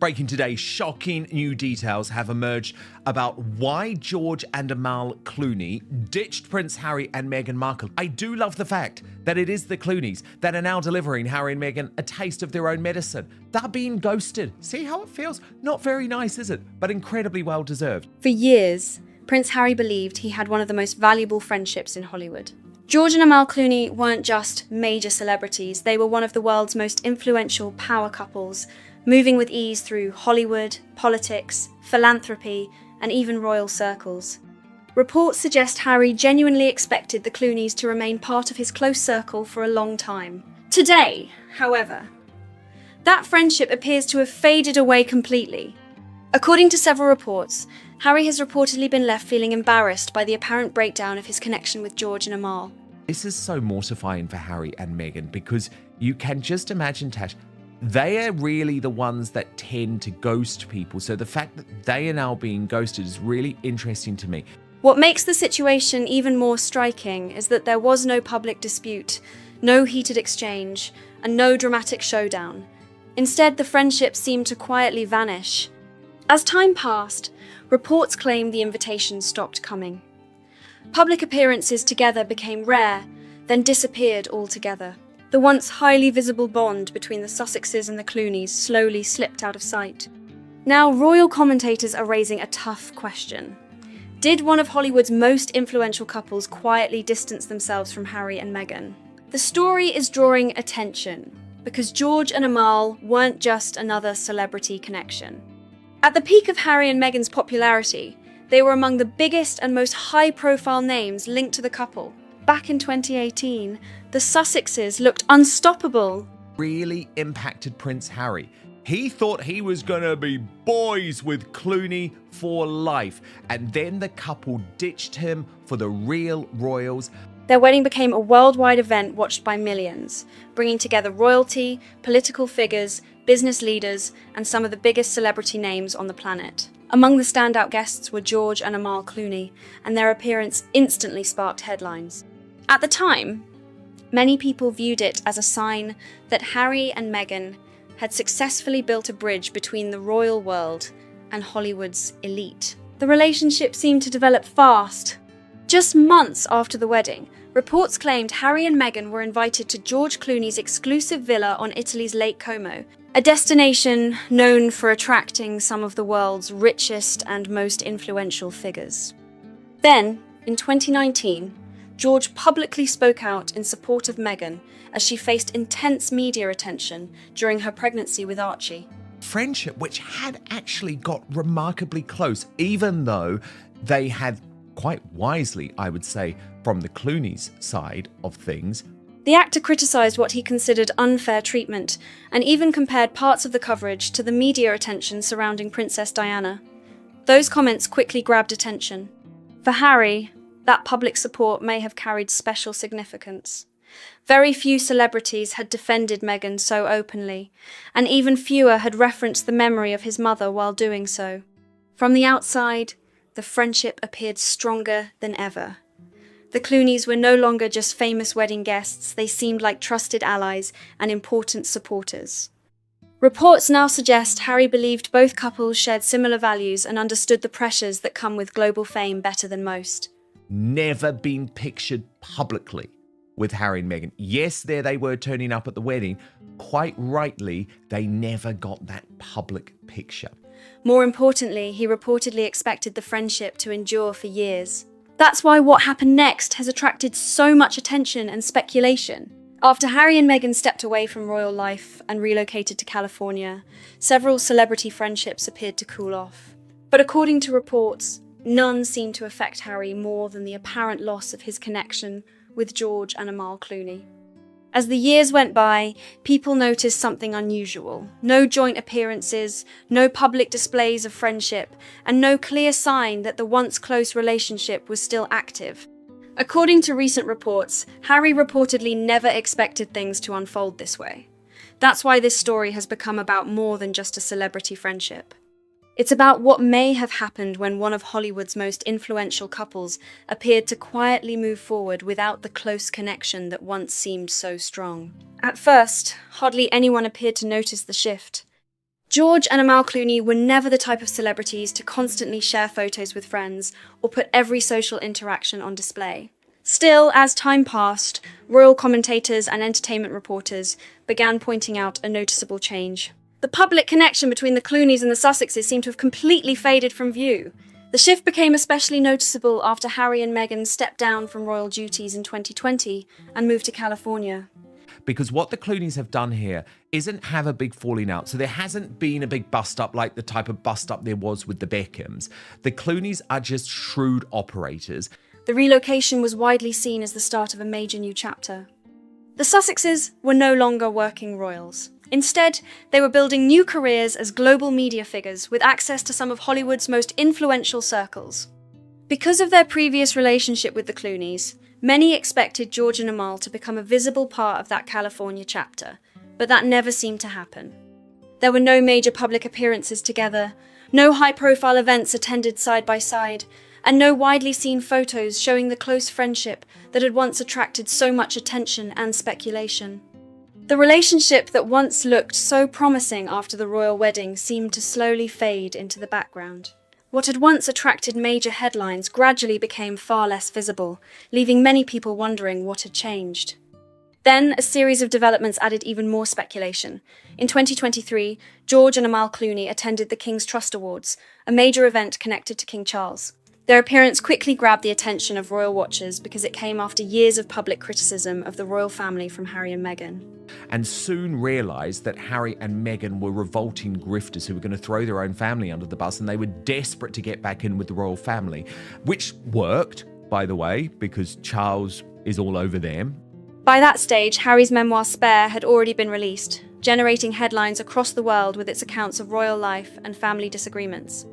breaking today, shocking new details have emerged about why George and Amal Clooney ditched Prince Harry and Meghan Markle. I do love the fact that it is the Clooneys that are now delivering Harry and Meghan a taste of their own medicine. They're being ghosted. See how it feels? Not very nice, is it? But incredibly well deserved. For years, Prince Harry believed he had one of the most valuable friendships in Hollywood. George and Amal Clooney weren't just major celebrities, they were one of the world's most influential power couples, moving with ease through Hollywood, politics, philanthropy, and even royal circles. Reports suggest Harry genuinely expected the Clooneys to remain part of his close circle for a long time. Today, however, that friendship appears to have faded away completely. According to several reports, Harry has reportedly been left feeling embarrassed by the apparent breakdown of his connection with George and Amal. This is so mortifying for Harry and Meghan because you can just imagine, Tash, they are really the ones that tend to ghost people. So the fact that they are now being ghosted is really interesting to me. What makes the situation even more striking is that there was no public dispute, no heated exchange, and no dramatic showdown. Instead, the friendship seemed to quietly vanish. As time passed, reports claimed the invitations stopped coming. Public appearances together became rare, then disappeared altogether. The once highly visible bond between the Sussexes and the Clooneys slowly slipped out of sight. Now, royal commentators are raising a tough question. Did one of Hollywood's most influential couples quietly distance themselves from Harry and Meghan? The story is drawing attention because George and Amal weren't just another celebrity connection. At the peak of Harry and Meghan's popularity, they were among the biggest and most high-profile names linked to the couple. Back in 2018, the Sussexes looked unstoppable. Really impacted Prince Harry. He thought he was gonna be boys with Clooney for life, and then the couple ditched him for the real royals. Their wedding became a worldwide event watched by millions, bringing together royalty, political figures, business leaders, and some of the biggest celebrity names on the planet. Among the standout guests were George and Amal Clooney, and their appearance instantly sparked headlines. At the time, many people viewed it as a sign that Harry and Meghan had successfully built a bridge between the royal world and Hollywood's elite. The relationship seemed to develop fast. Just months after the wedding, reports claimed Harry and Meghan were invited to George Clooney's exclusive villa on Italy's Lake Como, a destination known for attracting some of the world's richest and most influential figures. Then, in 2019, George publicly spoke out in support of Meghan as she faced intense media attention during her pregnancy with Archie. Friendship which had actually got remarkably close, even though they had, quite wisely, I would say, from the Clooneys' side of things. The actor criticised what he considered unfair treatment and even compared parts of the coverage to the media attention surrounding Princess Diana. Those comments quickly grabbed attention. For Harry, that public support may have carried special significance. Very few celebrities had defended Meghan so openly, and even fewer had referenced the memory of his mother while doing so. From the outside, the friendship appeared stronger than ever. The Clooneys were no longer just famous wedding guests, they seemed like trusted allies and important supporters. Reports now suggest Harry believed both couples shared similar values and understood the pressures that come with global fame better than most. Never been pictured publicly with Harry and Meghan. Yes, there they were turning up at the wedding. Quite rightly, they never got that public picture. More importantly, he reportedly expected the friendship to endure for years. That's why what happened next has attracted so much attention and speculation. After Harry and Meghan stepped away from royal life and relocated to California, several celebrity friendships appeared to cool off. But according to reports, none seemed to affect Harry more than the apparent loss of his connection with George and Amal Clooney. As the years went by, people noticed something unusual. No joint appearances, no public displays of friendship, and no clear sign that the once close relationship was still active. According to recent reports, Harry reportedly never expected things to unfold this way. That's why this story has become about more than just a celebrity friendship. It's about what may have happened when one of Hollywood's most influential couples appeared to quietly move forward without the close connection that once seemed so strong. At first, hardly anyone appeared to notice the shift. George and Amal Clooney were never the type of celebrities to constantly share photos with friends or put every social interaction on display. Still, as time passed, royal commentators and entertainment reporters began pointing out a noticeable change. The public connection between the Clooneys and the Sussexes seemed to have completely faded from view. The shift became especially noticeable after Harry and Meghan stepped down from royal duties in 2020 and moved to California. Because what the Clooneys have done here isn't have a big falling out. So there hasn't been a big bust up like the type of bust up there was with the Beckhams. The Clooneys are just shrewd operators. The relocation was widely seen as the start of a major new chapter. The Sussexes were no longer working royals. Instead, they were building new careers as global media figures with access to some of Hollywood's most influential circles. Because of their previous relationship with the Clooneys, many expected George and Amal to become a visible part of that California chapter, but that never seemed to happen. There were no major public appearances together, no high-profile events attended side by side, and no widely seen photos showing the close friendship that had once attracted so much attention and speculation. The relationship that once looked so promising after the royal wedding seemed to slowly fade into the background. What had once attracted major headlines gradually became far less visible, leaving many people wondering what had changed. Then, a series of developments added even more speculation. In 2023, George and Amal Clooney attended the King's Trust Awards, a major event connected to King Charles. Their appearance quickly grabbed the attention of royal watchers because it came after years of public criticism of the royal family from Harry and Meghan. And soon realised that Harry and Meghan were revolting grifters who were going to throw their own family under the bus, and they were desperate to get back in with the royal family, which worked, by the way, because Charles is all over them. By that stage, Harry's memoir Spare had already been released, generating headlines across the world with its accounts of royal life and family disagreements.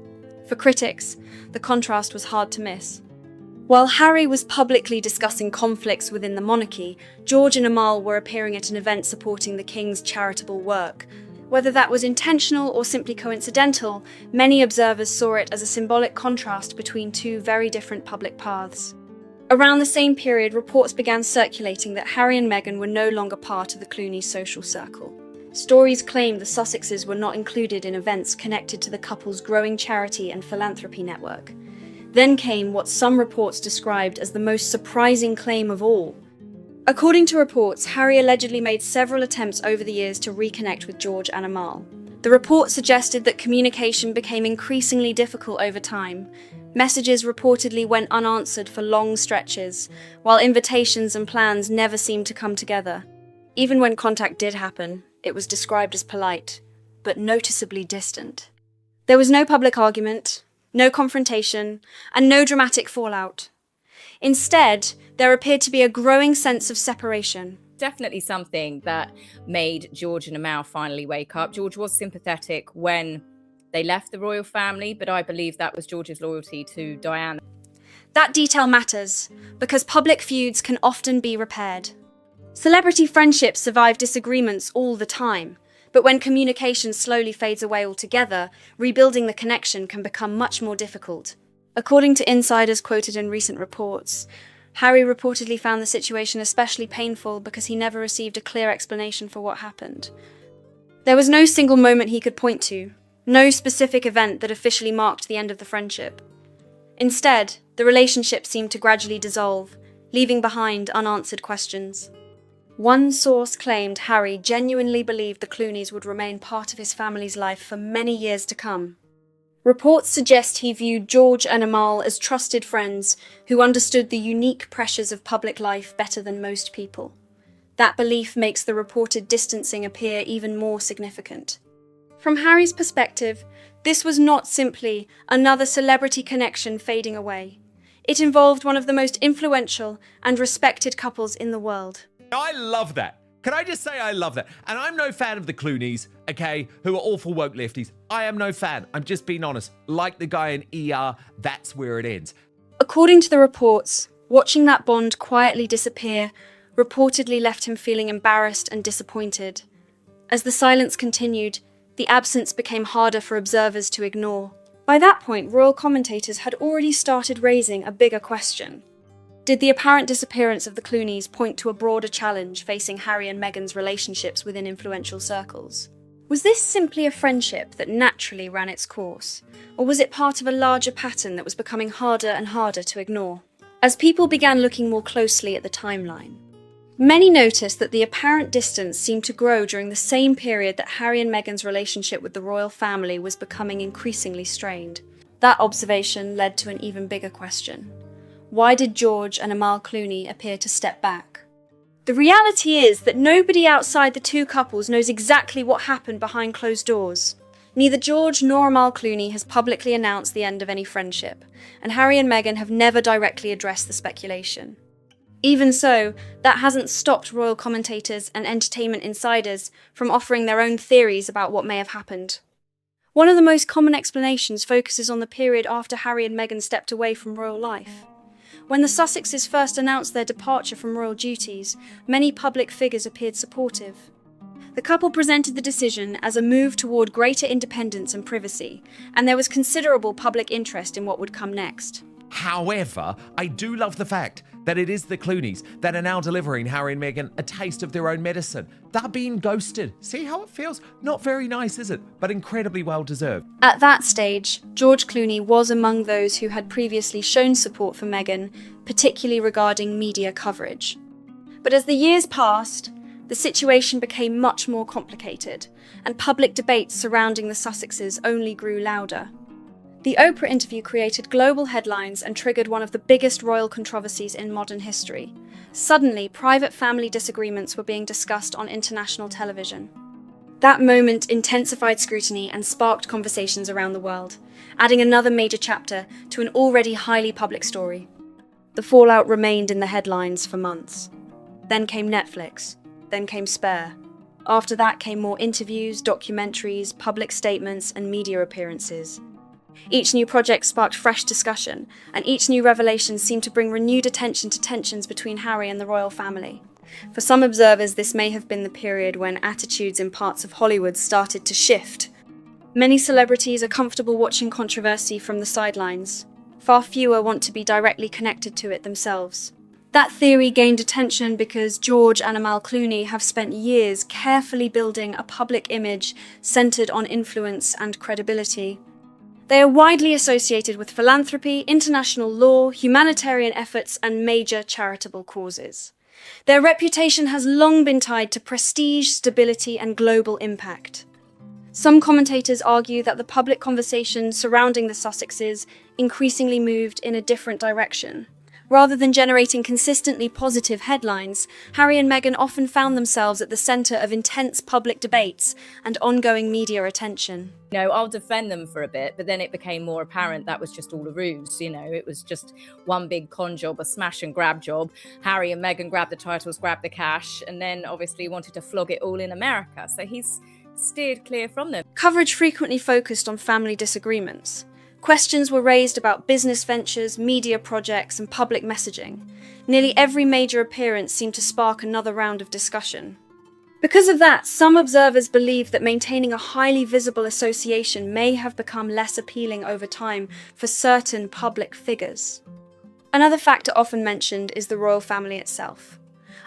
For critics, the contrast was hard to miss. While Harry was publicly discussing conflicts within the monarchy, George and Amal were appearing at an event supporting the king's charitable work. Whether that was intentional or simply coincidental, many observers saw it as a symbolic contrast between two very different public paths. Around the same period, reports began circulating that Harry and Meghan were no longer part of the Clooney social circle. Stories claimed the Sussexes were not included in events connected to the couple's growing charity and philanthropy network. Then came what some reports described as the most surprising claim of all. According to reports, Harry allegedly made several attempts over the years to reconnect with George and Amal. The report suggested that communication became increasingly difficult over time. Messages reportedly went unanswered for long stretches, while invitations and plans never seemed to come together. Even when contact did happen, it was described as polite, but noticeably distant. There was no public argument, no confrontation, and no dramatic fallout. Instead, there appeared to be a growing sense of separation. Definitely something that made George and Amal finally wake up. George was sympathetic when they left the royal family, but I believe that was George's loyalty to Diana. That detail matters, because public feuds can often be repaired. Celebrity friendships survive disagreements all the time, but when communication slowly fades away altogether, rebuilding the connection can become much more difficult. According to insiders quoted in recent reports, Harry reportedly found the situation especially painful because he never received a clear explanation for what happened. There was no single moment he could point to, no specific event that officially marked the end of the friendship. Instead, the relationship seemed to gradually dissolve, leaving behind unanswered questions. One source claimed Harry genuinely believed the Clooneys would remain part of his family's life for many years to come. Reports suggest he viewed George and Amal as trusted friends who understood the unique pressures of public life better than most people. That belief makes the reported distancing appear even more significant. From Harry's perspective, this was not simply another celebrity connection fading away. It involved one of the most influential and respected couples in the world. I love that. Can I just say I love that? And I'm no fan of the Clooneys, okay, who are awful woke lefties. I am no fan. I'm just being honest. Like the guy in ER, that's where it ends. According to the reports, watching that bond quietly disappear reportedly left him feeling embarrassed and disappointed. As the silence continued, the absence became harder for observers to ignore. By that point, royal commentators had already started raising a bigger question. Did the apparent disappearance of the Clooneys point to a broader challenge facing Harry and Meghan's relationships within influential circles? Was this simply a friendship that naturally ran its course, or was it part of a larger pattern that was becoming harder and harder to ignore? As people began looking more closely at the timeline, many noticed that the apparent distance seemed to grow during the same period that Harry and Meghan's relationship with the royal family was becoming increasingly strained. That observation led to an even bigger question. Why did George and Amal Clooney appear to step back? The reality is that nobody outside the two couples knows exactly what happened behind closed doors. Neither George nor Amal Clooney has publicly announced the end of any friendship, and Harry and Meghan have never directly addressed the speculation. Even so, that hasn't stopped royal commentators and entertainment insiders from offering their own theories about what may have happened. One of the most common explanations focuses on the period after Harry and Meghan stepped away from royal life. When the Sussexes first announced their departure from royal duties, many public figures appeared supportive. The couple presented the decision as a move toward greater independence and privacy, and there was considerable public interest in what would come next. However, I do love the fact that it is the Clooneys that are now delivering Harry and Meghan a taste of their own medicine. They're being ghosted. See how it feels? Not very nice, is it? But incredibly well deserved. At that stage, George Clooney was among those who had previously shown support for Meghan, particularly regarding media coverage. But as the years passed, the situation became much more complicated, and public debates surrounding the Sussexes only grew louder. The Oprah interview created global headlines and triggered one of the biggest royal controversies in modern history. Suddenly, private family disagreements were being discussed on international television. That moment intensified scrutiny and sparked conversations around the world, adding another major chapter to an already highly public story. The fallout remained in the headlines for months. Then came Netflix. Then came Spare. After that came more interviews, documentaries, public statements, and media appearances. Each new project sparked fresh discussion, and each new revelation seemed to bring renewed attention to tensions between Harry and the royal family. For some observers, this may have been the period when attitudes in parts of Hollywood started to shift. Many celebrities are comfortable watching controversy from the sidelines. Far fewer want to be directly connected to it themselves. That theory gained attention because George and Amal Clooney have spent years carefully building a public image centered on influence and credibility. They are widely associated with philanthropy, international law, humanitarian efforts, and major charitable causes. Their reputation has long been tied to prestige, stability, and global impact. Some commentators argue that the public conversation surrounding the Sussexes increasingly moved in a different direction. Rather than generating consistently positive headlines, Harry and Meghan often found themselves at the center of intense public debates and ongoing media attention. I'll defend them for a bit, but then it became more apparent that was just all a ruse. It was just one big con job, a smash and grab job. Harry and Meghan grabbed the titles, grabbed the cash, and then obviously wanted to flog it all in America. So he's steered clear from them. Coverage frequently focused on family disagreements. Questions were raised about business ventures, media projects, and public messaging. Nearly every major appearance seemed to spark another round of discussion. Because of that, some observers believe that maintaining a highly visible association may have become less appealing over time for certain public figures. Another factor often mentioned is the royal family itself.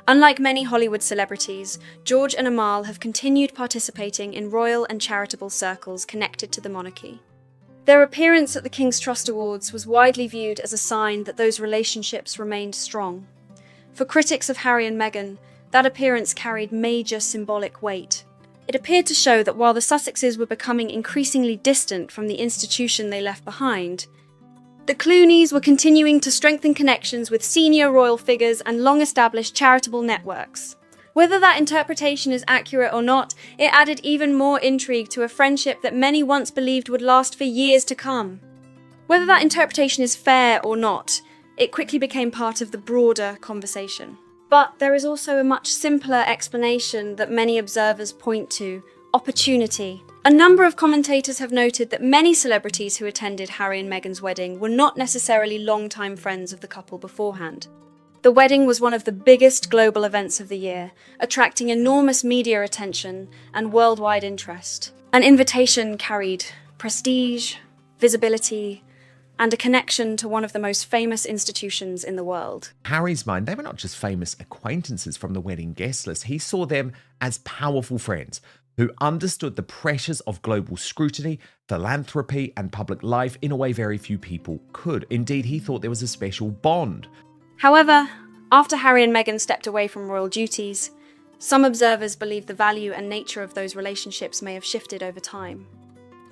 Unlike many Hollywood celebrities, George and Amal have continued participating in royal and charitable circles connected to the monarchy. Their appearance at the King's Trust Awards was widely viewed as a sign that those relationships remained strong. For critics of Harry and Meghan, that appearance carried major symbolic weight. It appeared to show that while the Sussexes were becoming increasingly distant from the institution they left behind, the Clooneys were continuing to strengthen connections with senior royal figures and long-established charitable networks. Whether that interpretation is accurate or not, it added even more intrigue to a friendship that many once believed would last for years to come. Whether that interpretation is fair or not, it quickly became part of the broader conversation. But there is also a much simpler explanation that many observers point to: opportunity. A number of commentators have noted that many celebrities who attended Harry and Meghan's wedding were not necessarily long-time friends of the couple beforehand. The wedding was one of the biggest global events of the year, attracting enormous media attention and worldwide interest. An invitation carried prestige, visibility, and a connection to one of the most famous institutions in the world. Harry's mind, they were not just famous acquaintances from the wedding guest list. He saw them as powerful friends, who understood the pressures of global scrutiny, philanthropy, and public life in a way very few people could. Indeed, he thought there was a special bond. However, after Harry and Meghan stepped away from royal duties, some observers believe the value and nature of those relationships may have shifted over time.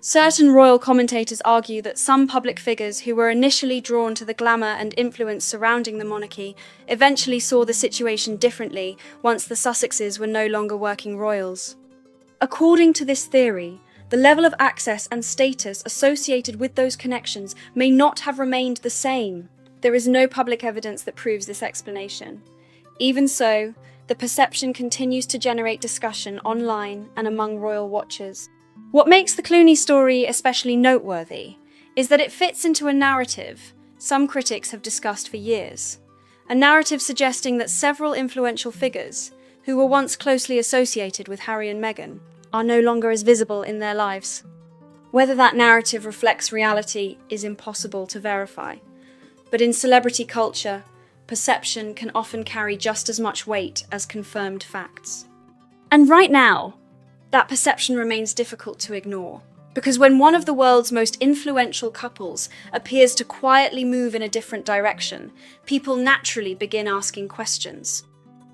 Certain royal commentators argue that some public figures who were initially drawn to the glamour and influence surrounding the monarchy eventually saw the situation differently once the Sussexes were no longer working royals. According to this theory, the level of access and status associated with those connections may not have remained the same. There is no public evidence that proves this explanation. Even so, the perception continues to generate discussion online and among royal watchers. What makes the Clooney story especially noteworthy is that it fits into a narrative some critics have discussed for years. A narrative suggesting that several influential figures, who were once closely associated with Harry and Meghan, are no longer as visible in their lives. Whether that narrative reflects reality is impossible to verify, but in celebrity culture, perception can often carry just as much weight as confirmed facts. And right now, that perception remains difficult to ignore, because when one of the world's most influential couples appears to quietly move in a different direction, people naturally begin asking questions.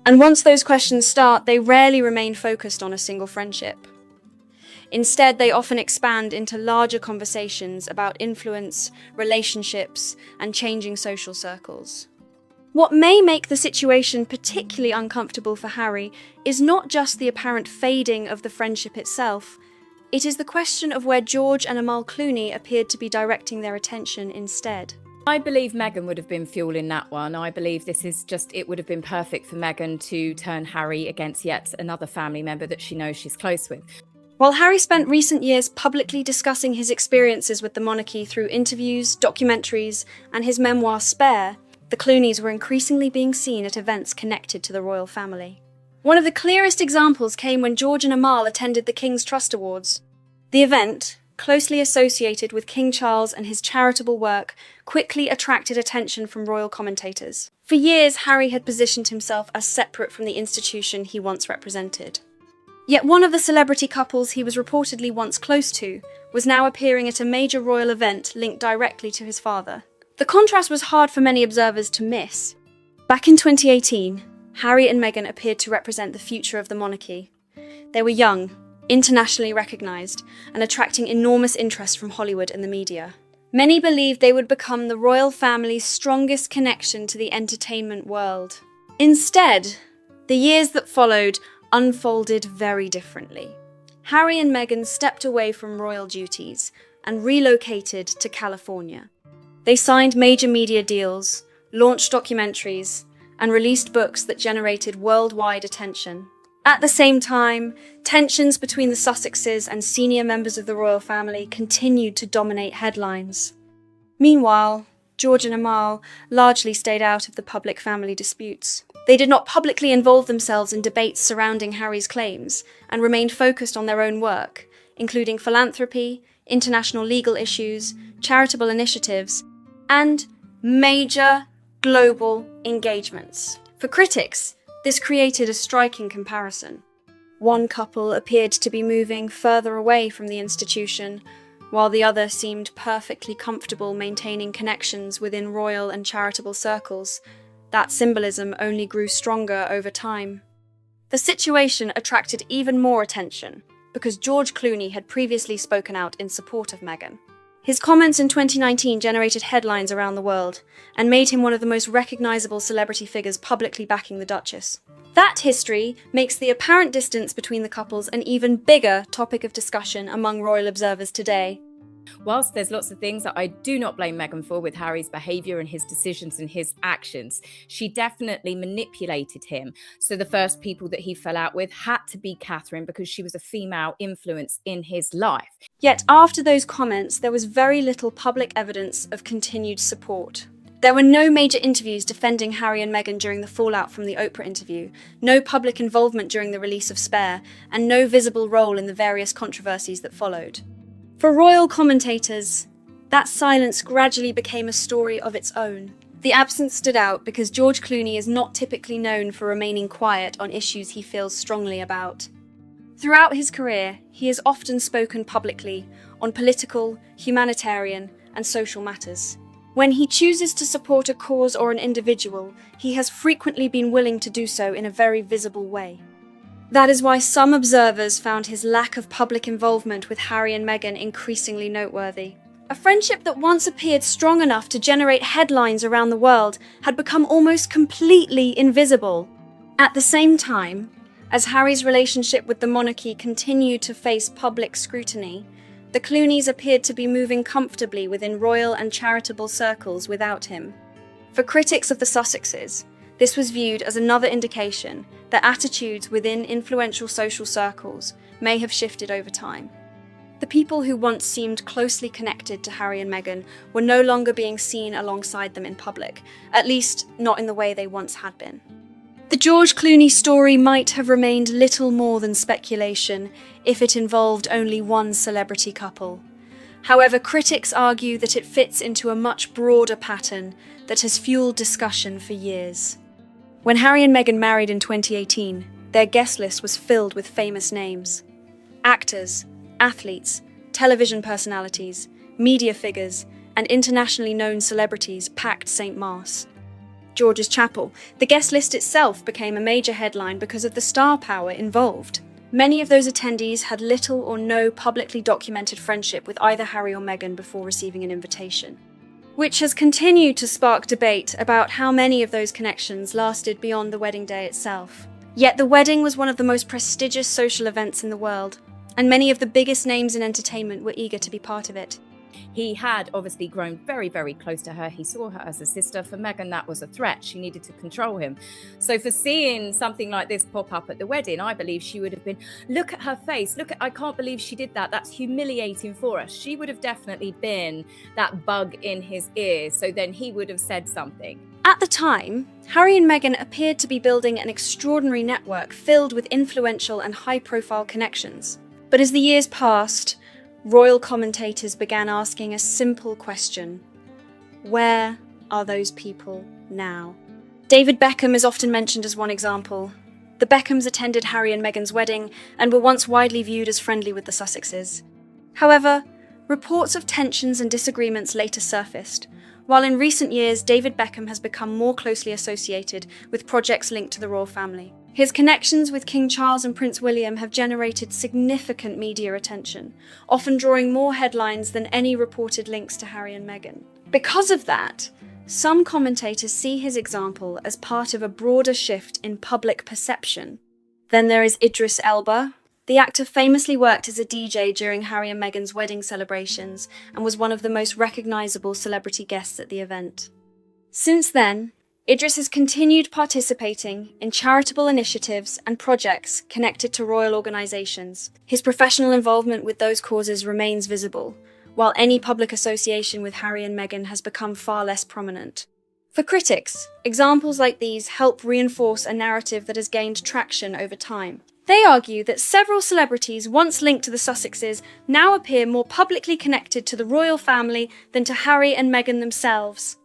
And once those questions start, they rarely remain focused on a single friendship. Instead, they often expand into larger conversations about influence, relationships, and changing social circles. What may make the situation particularly uncomfortable for Harry is not just the apparent fading of the friendship itself, it is the question of where George and Amal Clooney appeared to be directing their attention instead. I believe Meghan would have been fueling that one. I believe it would have been perfect for Meghan to turn Harry against yet another family member that she knows she's close with. While Harry spent recent years publicly discussing his experiences with the monarchy through interviews, documentaries, and his memoir Spare, the Clooneys were increasingly being seen at events connected to the royal family. One of the clearest examples came when George and Amal attended the King's Trust Awards. The event, closely associated with King Charles and his charitable work, quickly attracted attention from royal commentators. For years, Harry had positioned himself as separate from the institution he once represented. Yet one of the celebrity couples he was reportedly once close to was now appearing at a major royal event linked directly to his father. The contrast was hard for many observers to miss. Back in 2018, Harry and Meghan appeared to represent the future of the monarchy. They were young, internationally recognised, and attracting enormous interest from Hollywood and the media. Many believed they would become the royal family's strongest connection to the entertainment world. Instead, the years that followed unfolded very differently. Harry and Meghan stepped away from royal duties and relocated to California. They signed major media deals, launched documentaries, and released books that generated worldwide attention. At the same time, tensions between the Sussexes and senior members of the royal family continued to dominate headlines. Meanwhile, George and Amal largely stayed out of the public family disputes. They did not publicly involve themselves in debates surrounding Harry's claims and remained focused on their own work, including philanthropy, international legal issues, charitable initiatives, and major global engagements. For critics, this created a striking comparison. One couple appeared to be moving further away from the institution, while the other seemed perfectly comfortable maintaining connections within royal and charitable circles. That symbolism only grew stronger over time. The situation attracted even more attention because George Clooney had previously spoken out in support of Meghan. His comments in 2019 generated headlines around the world and made him one of the most recognisable celebrity figures publicly backing the Duchess. That history makes the apparent distance between the couples an even bigger topic of discussion among royal observers today. Whilst there's lots of things that I do not blame Meghan for with Harry's behaviour and his decisions and his actions, she definitely manipulated him. So the first people that he fell out with had to be Catherine because she was a female influence in his life. Yet after those comments, there was very little public evidence of continued support. There were no major interviews defending Harry and Meghan during the fallout from the Oprah interview, no public involvement during the release of Spare, and no visible role in the various controversies that followed. For royal commentators, that silence gradually became a story of its own. The absence stood out because George Clooney is not typically known for remaining quiet on issues he feels strongly about. Throughout his career, he has often spoken publicly on political, humanitarian, and social matters. When he chooses to support a cause or an individual, he has frequently been willing to do so in a very visible way. That is why some observers found his lack of public involvement with Harry and Meghan increasingly noteworthy. A friendship that once appeared strong enough to generate headlines around the world had become almost completely invisible. At the same time, as Harry's relationship with the monarchy continued to face public scrutiny, the Clooneys appeared to be moving comfortably within royal and charitable circles without him. For critics of the Sussexes, this was viewed as another indication that attitudes within influential social circles may have shifted over time. The people who once seemed closely connected to Harry and Meghan were no longer being seen alongside them in public, at least not in the way they once had been. The George Clooney story might have remained little more than speculation if it involved only one celebrity couple. However, critics argue that it fits into a much broader pattern that has fueled discussion for years. When Harry and Meghan married in 2018, their guest list was filled with famous names. Actors, athletes, television personalities, media figures, and internationally known celebrities packed St. Mark's. George's Chapel, the guest list itself became a major headline because of the star power involved. Many of those attendees had little or no publicly documented friendship with either Harry or Meghan before receiving an invitation, which has continued to spark debate about how many of those connections lasted beyond the wedding day itself. Yet the wedding was one of the most prestigious social events in the world, and many of the biggest names in entertainment were eager to be part of it. He had obviously grown very, very close to her. He saw her as a sister. For Meghan, that was a threat. She needed to control him. So for seeing something like this pop up at the wedding, I believe she would have been, look at her face. I can't believe she did that. That's humiliating for us. She would have definitely been that bug in his ear. So then he would have said something. At the time, Harry and Meghan appeared to be building an extraordinary network filled with influential and high-profile connections. But as the years passed, royal commentators began asking a simple question: where are those people now? David Beckham is often mentioned as one example. The Beckhams attended Harry and Meghan's wedding and were once widely viewed as friendly with the Sussexes. However, reports of tensions and disagreements later surfaced, while in recent years David Beckham has become more closely associated with projects linked to the royal family. His connections with King Charles and Prince William have generated significant media attention, often drawing more headlines than any reported links to Harry and Meghan. Because of that, some commentators see his example as part of a broader shift in public perception. Then there is Idris Elba. The actor famously worked as a DJ during Harry and Meghan's wedding celebrations and was one of the most recognizable celebrity guests at the event. Since then, Idris has continued participating in charitable initiatives and projects connected to royal organizations. His professional involvement with those causes remains visible, while any public association with Harry and Meghan has become far less prominent. For critics, examples like these help reinforce a narrative that has gained traction over time. They argue that several celebrities once linked to the Sussexes now appear more publicly connected to the royal family than to Harry and Meghan themselves.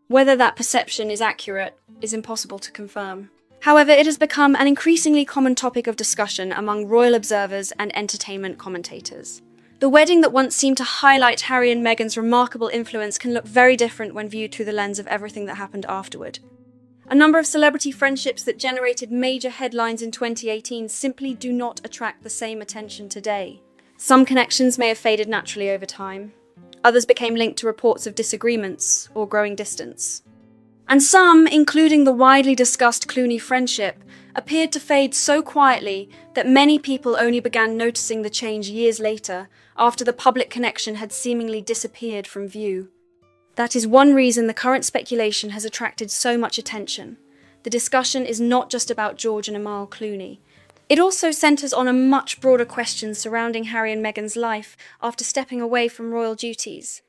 Whether that perception is accurate is impossible to confirm. However, it has become an increasingly common topic of discussion among royal observers and entertainment commentators. The wedding that once seemed to highlight Harry and Meghan's remarkable influence can look very different when viewed through the lens of everything that happened afterward. A number of celebrity friendships that generated major headlines in 2018 simply do not attract the same attention today. Some connections may have faded naturally over time. Others became linked to reports of disagreements or growing distance. And some, including the widely discussed Clooney friendship, appeared to fade so quietly that many people only began noticing the change years later, after the public connection had seemingly disappeared from view. That is one reason the current speculation has attracted so much attention. The discussion is not just about George and Amal Clooney. It also centres on a much broader question surrounding Harry and Meghan's life after stepping away from royal duties.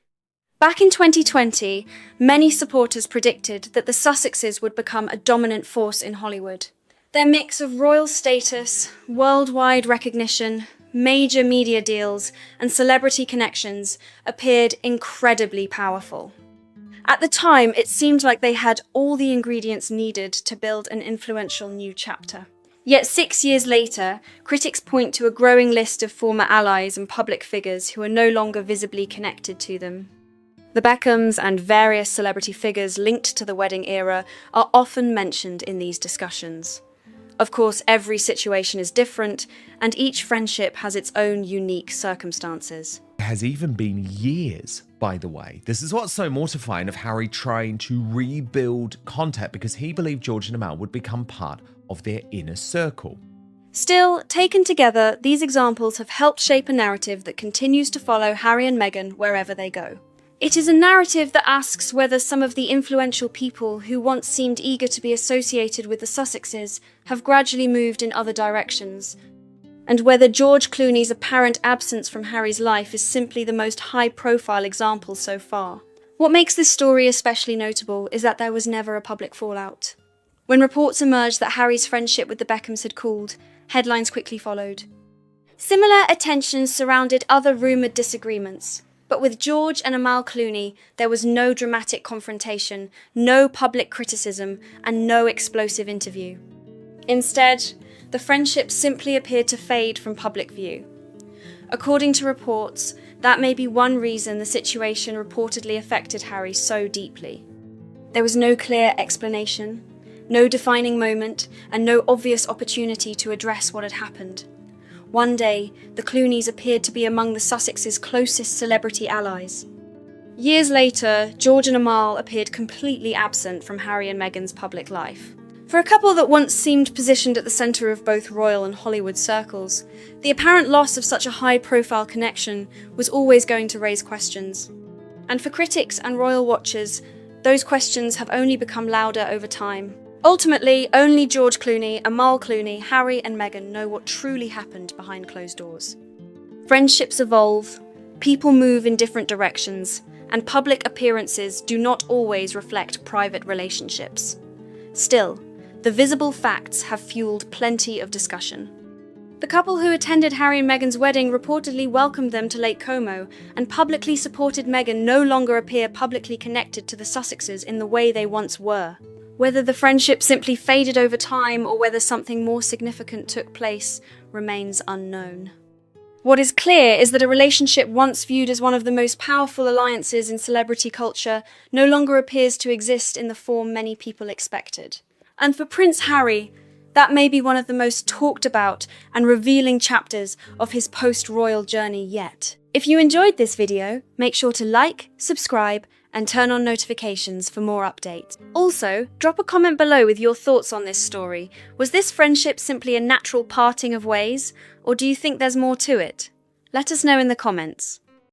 Back in 2020, many supporters predicted that the Sussexes would become a dominant force in Hollywood. Their mix of royal status, worldwide recognition, major media deals, and celebrity connections appeared incredibly powerful. At the time, it seemed like they had all the ingredients needed to build an influential new chapter. Yet 6 years later, critics point to a growing list of former allies and public figures who are no longer visibly connected to them. The Beckhams and various celebrity figures linked to the wedding era are often mentioned in these discussions. Of course, every situation is different, and each friendship has its own unique circumstances. It has even been years, by the way. This is what's so mortifying of Harry trying to rebuild contact because he believed George and Amal would become part of their inner circle. Still, taken together, these examples have helped shape a narrative that continues to follow Harry and Meghan wherever they go. It is a narrative that asks whether some of the influential people who once seemed eager to be associated with the Sussexes have gradually moved in other directions, and whether George Clooney's apparent absence from Harry's life is simply the most high-profile example so far. What makes this story especially notable is that there was never a public fallout. When reports emerged that Harry's friendship with the Beckhams had cooled, headlines quickly followed. Similar attention surrounded other rumoured disagreements, but with George and Amal Clooney, there was no dramatic confrontation, no public criticism, and no explosive interview. Instead, the friendship simply appeared to fade from public view. According to reports, that may be one reason the situation reportedly affected Harry so deeply. There was no clear explanation, no defining moment, and no obvious opportunity to address what had happened. One day, the Clooneys appeared to be among the Sussexes' closest celebrity allies. Years later, George and Amal appeared completely absent from Harry and Meghan's public life. For a couple that once seemed positioned at the centre of both royal and Hollywood circles, the apparent loss of such a high-profile connection was always going to raise questions. And for critics and royal watchers, those questions have only become louder over time. Ultimately, only George Clooney, Amal Clooney, Harry and Meghan know what truly happened behind closed doors. Friendships evolve, people move in different directions, and public appearances do not always reflect private relationships. Still, the visible facts have fueled plenty of discussion. The couple who attended Harry and Meghan's wedding reportedly welcomed them to Lake Como and publicly supported Meghan no longer appear publicly connected to the Sussexes in the way they once were. Whether the friendship simply faded over time or whether something more significant took place remains unknown. What is clear is that a relationship once viewed as one of the most powerful alliances in celebrity culture no longer appears to exist in the form many people expected. And for Prince Harry, that may be one of the most talked about and revealing chapters of his post-royal journey yet. If you enjoyed this video, make sure to like, subscribe, and turn on notifications for more updates. Also, drop a comment below with your thoughts on this story. Was this friendship simply a natural parting of ways, or do you think there's more to it? Let us know in the comments.